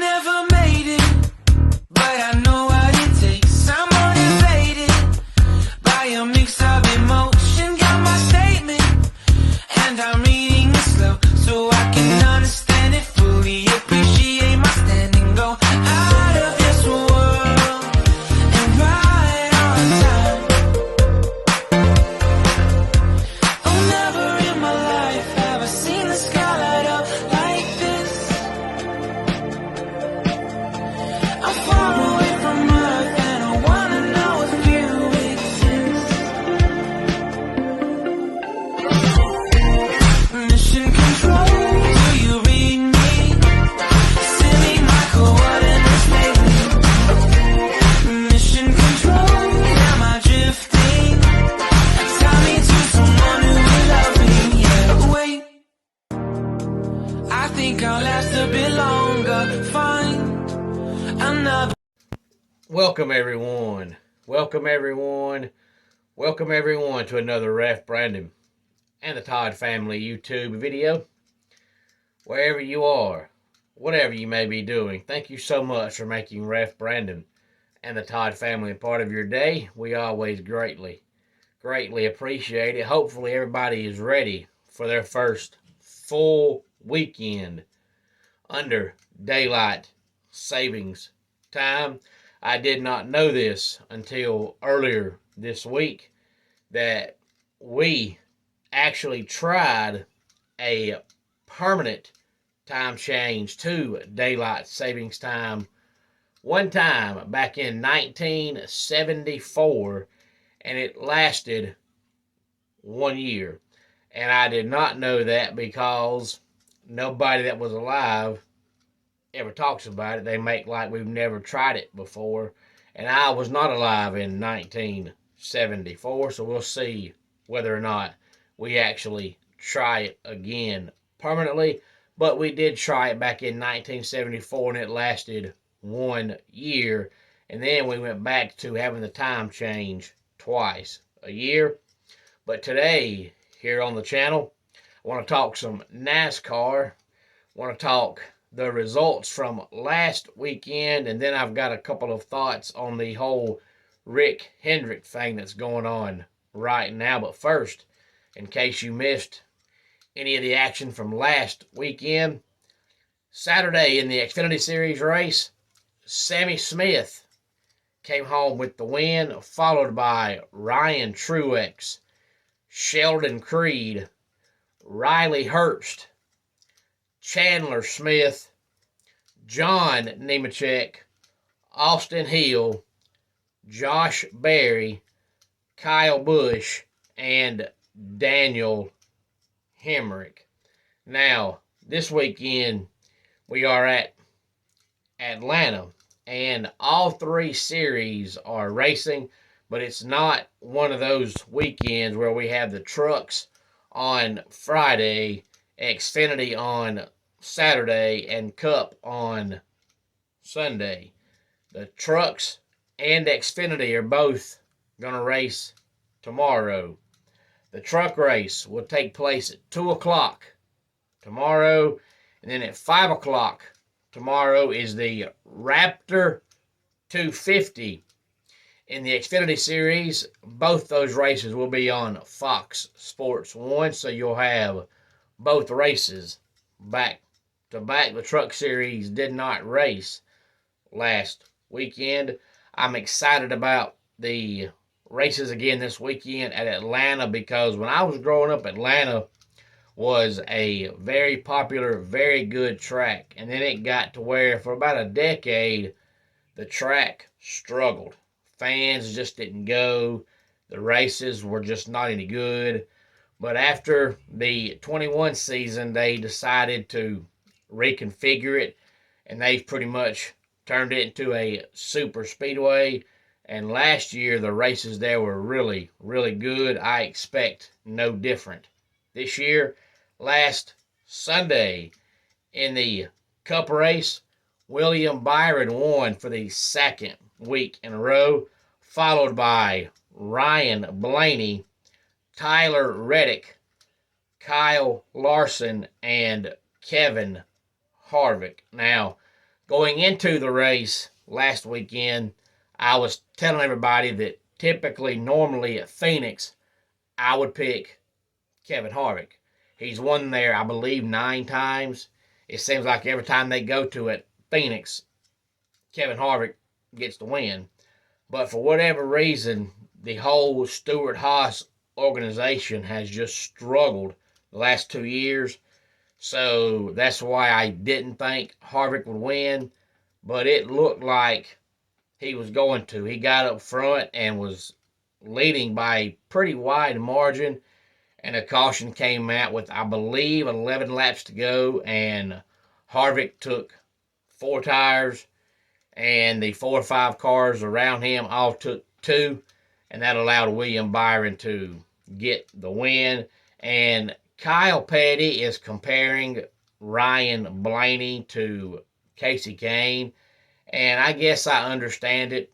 never made it, but I know what it takes. I'm motivated by a mix of emotion. Got my statement, and I'm reading it slow so I can understand it fully. Appreciate my standing, go out of this world and right on time. Oh, never in my life have I seen the sky light up like this. I'm far away from Earth and I wanna know if you exist. Mission control, do you read me? Send me my coordinates lately. Mission control, am I drifting? Tie me to someone who will love me, yeah. Wait, I think I'll last a bit longer. Find another. Welcome everyone. Welcome everyone. Welcome everyone to another Ref Brandon and the Todd family YouTube video. Wherever you are, whatever you may be doing, thank you so much for making Ref Brandon and the Todd family a part of your day. We always greatly appreciate it. Hopefully everybody is ready for their first full weekend under daylight savings time. I did not know this until earlier this week that we actually tried a permanent time change to daylight savings time one time back in 1974, and it lasted 1 year. And I did not know that because nobody that was alive ever talks about it. They make like we've never tried it before. And I was not alive in 1974, so we'll see whether or not we actually try it again permanently. But we did try it back in 1974, and it lasted 1 year. And then we went back to having the time change twice a year. But today, here on the channel, I want to talk some NASCAR. I want to talk the results from last weekend, and then I've got a couple of thoughts on the whole Rick Hendrick thing that's going on right now. But first, in case you missed any of the action from last weekend, Saturday in the Xfinity Series race, Sammy Smith came home with the win, followed by Ryan Truex, Sheldon Creed, Riley Herbst, Chandler Smith, John Nemechek, Austin Hill, Josh Berry, Kyle Busch, and Daniel Hemrick. Now, this weekend we are at Atlanta, and all three series are racing, but it's not one of those weekends where we have the trucks on Friday, Xfinity on Saturday, and Cup on Sunday. The trucks and Xfinity are both going to race tomorrow. The truck race will take place at 2 o'clock tomorrow, and then at 5 o'clock tomorrow is the Raptor 250 in the Xfinity Series. Both those races will be on Fox Sports 1, so you'll have both races back to back. The Truck Series did not race last weekend. I'm excited about the races again this weekend at Atlanta, because when I was growing up, Atlanta was a very popular, very good track. And then it got to where for about a decade, the track struggled. Fans just didn't go. The races were just not any good. But after the 21 season, they decided to reconfigure it, and they've pretty much turned it into a super speedway. And last year, the races there were really, really good. I expect no different this year. Last Sunday in the Cup race, William Byron won for the second week in a row, followed by Ryan Blaney, Tyler Reddick, Kyle Larson, and Kevin Harvick. Now, Going into the race last weekend, I was telling everybody that typically, normally at Phoenix, I would pick Kevin Harvick. He's won there, I believe, 9 times. It seems like every time they go to it, Phoenix, Kevin Harvick gets the win. But for whatever reason, the whole Stewart-Haas organization has just struggled the last 2 years. So that's why I didn't think Harvick would win. But it looked like he was going to. He got up front and was leading by a pretty wide margin. And a caution came out with, I believe, 11 laps to go. And Harvick took 4 tires, and the 4 or 5 cars around him all took 2, and that allowed William Byron to get the win. And Kyle Petty is comparing Ryan Blaney to Casey Kane, and I guess I understand it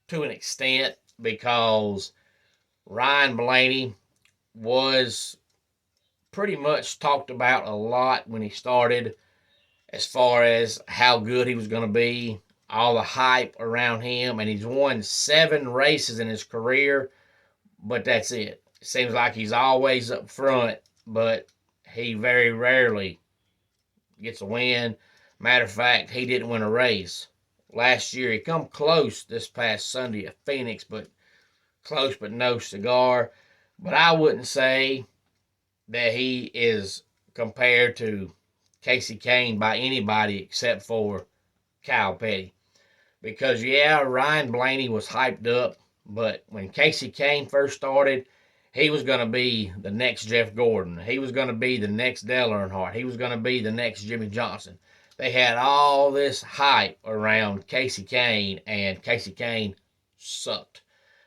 to an extent, because Ryan Blaney was pretty much talked about a lot when he started, as far as how good he was going to be, all the hype around him, and he's won 7 races in his career, but that's it. It seems like he's always up front, but he very rarely gets a win. Matter of fact, he didn't win a race last year. He come close this past Sunday at Phoenix, but close but no cigar. But I wouldn't say that he is compared to Casey Kane by anybody except for Kyle Petty. Because, yeah, Ryan Blaney was hyped up, but when Casey Kane first started, he was going to be the next Jeff Gordon. He was going to be the next Dale Earnhardt. He was going to be the next Jimmy Johnson. They had all this hype around Casey Kane, and Casey Kane sucked.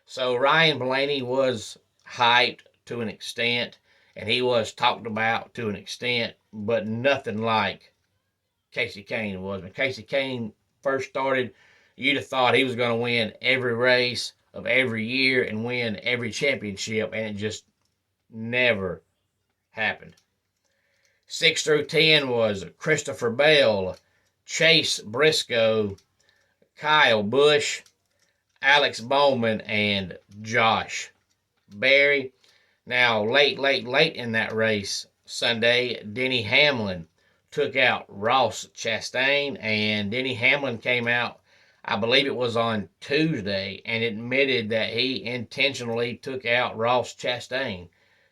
So Ryan Blaney was hyped to an extent, and he was talked about to an extent, but nothing like Casey Kane was. When Casey Kane first started, you'd have thought he was going to win every race of every year and win every championship, and it just never happened. 6 through 10 was Christopher Bell, Chase Briscoe, Kyle Busch, Alex Bowman, and Josh Berry. Now, late in that race Sunday, Denny Hamlin took out Ross Chastain, and Denny Hamlin came out, I believe it was on Tuesday, and admitted that he intentionally took out Ross Chastain.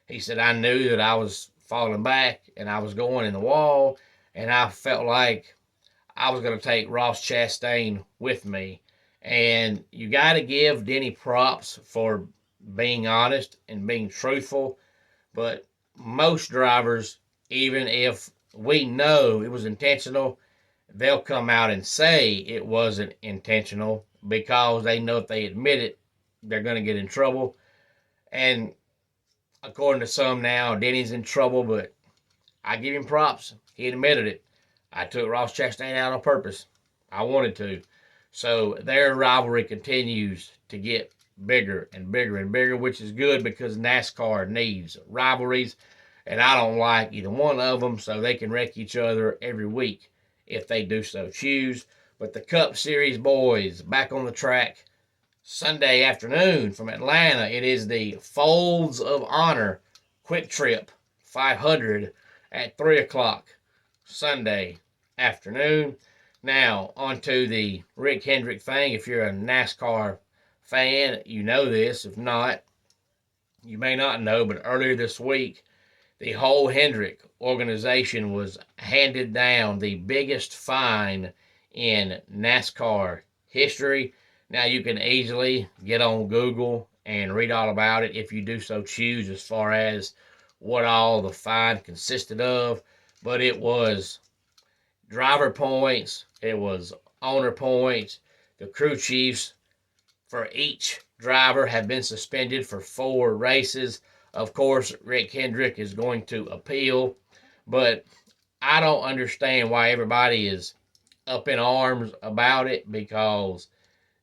He said, I knew that I was falling back and I was going in the wall, and I felt like I was going to take Ross Chastain with me. And you got to give Denny props for being honest and being truthful. But most drivers, even if we know it was intentional, they'll come out and say it wasn't intentional, because they know if they admit it, they're going to get in trouble. And according to some now, Denny's in trouble, but I give him props. He admitted it. I took Ross Chastain out on purpose. I wanted to. So their rivalry continues to get bigger and bigger and bigger, which is good, because NASCAR needs rivalries, and I don't like either one of them, so they can wreck each other every week if they do so choose. But the Cup Series boys back on the track Sunday afternoon from Atlanta. It is the Folds of Honor Quick Trip 500 at 3 o'clock Sunday afternoon. Now, onto the Rick Hendrick thing. If you're a NASCAR fan, you know this. If not, you may not know, but earlier this week, the whole Hendrick organization was handed down the biggest fine in NASCAR history. Now, you can easily get on Google and read all about it if you do so choose, as far as what all the fine consisted of. But it was driver points, it was owner points. The crew chiefs for each driver have been suspended for 4 races. Of course, Rick Hendrick is going to appeal, but I don't understand why everybody is up in arms about it, because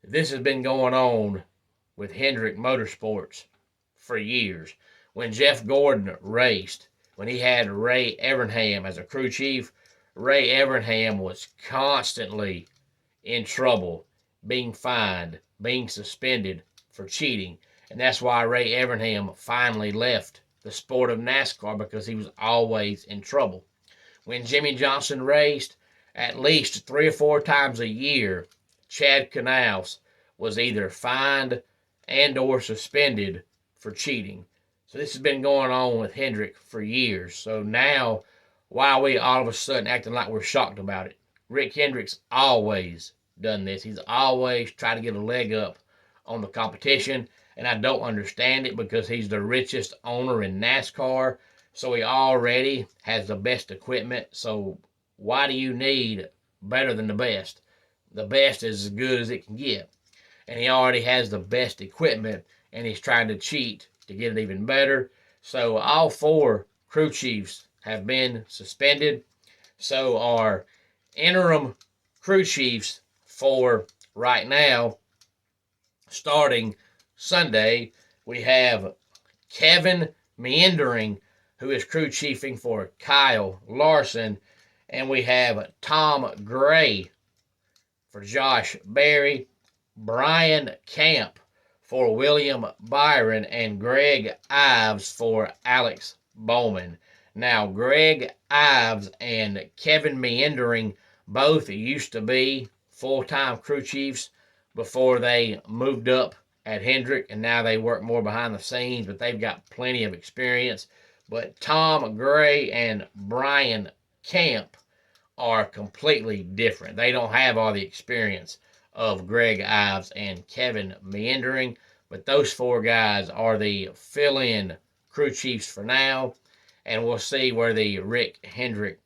this has been going on with Hendrick Motorsports for years. When Jeff Gordon raced, when he had Ray Evernham as a crew chief, Ray Evernham was constantly in trouble, being fined, being suspended for cheating. And that's why Ray Evernham finally left the sport of NASCAR, because he was always in trouble. When Jimmy Johnson raced, at least 3 or 4 times a year, Chad Knaus was either fined and or suspended for cheating. So this has been going on with Hendrick for years. So now, why are we all of a sudden acting like we're shocked about it? Rick Hendrick's always done this. He's always tried to get a leg up on the competition, and I don't understand it, because he's the richest owner in NASCAR, so he already has the best equipment. So why do you need better than the best? The best is as good as it can get, and he already has the best equipment, and he's trying to cheat to get it even better. So all 4 crew chiefs have been suspended. So our interim crew chiefs for right now, starting Sunday, we have Kevin Meendering, who is crew chiefing for Kyle Larson, and we have Tom Gray for Josh Berry, Brian Camp for William Byron, and Greg Ives for Alex Bowman. Now, Greg Ives and Kevin Meendering both used to be full-time crew chiefs before they moved up at Hendrick, and now they work more behind the scenes, but they've got plenty of experience. But Tom Gray and Brian Camp are completely different. They don't have all the experience of Greg Ives and Kevin Meendering, but those 4 guys are the fill-in crew chiefs for now, and we'll see where the Rick Hendrick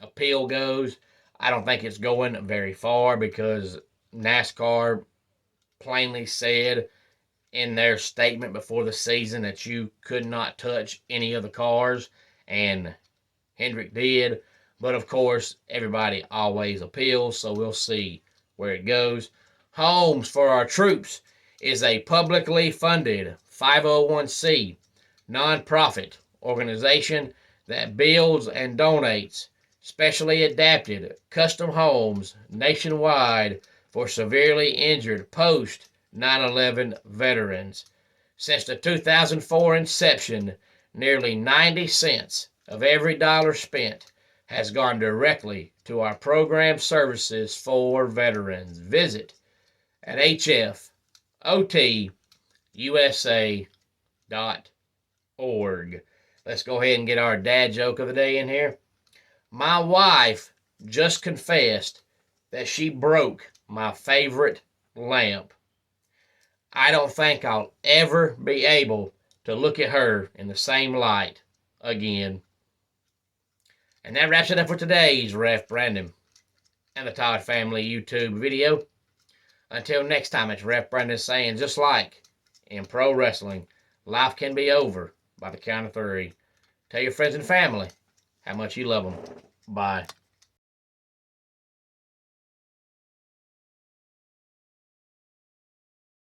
appeal goes. I don't think it's going very far, because NASCAR plainly said in their statement before the season that you could not touch any of the cars, and Hendrick did. But of course, everybody always appeals, so we'll see where it goes. Homes for Our Troops is a publicly funded 501c nonprofit organization that builds and donates specially adapted custom homes nationwide for severely injured post 9/11 veterans. Since the 2004 inception, nearly 90 cents of every dollar spent has gone directly to our program services for veterans. Visit at hfotusa.org. Let's go ahead and get our dad joke of the day in here. My wife just confessed that she broke my favorite lamp. I don't think I'll ever be able to look at her in the same light again. And that wraps it up for today's Ref Brandon and the Todd Family YouTube video. Until next time, it's Ref Brandon saying, just like in pro wrestling, life can be over by the count of 3. Tell your friends and family how much you love them. Bye.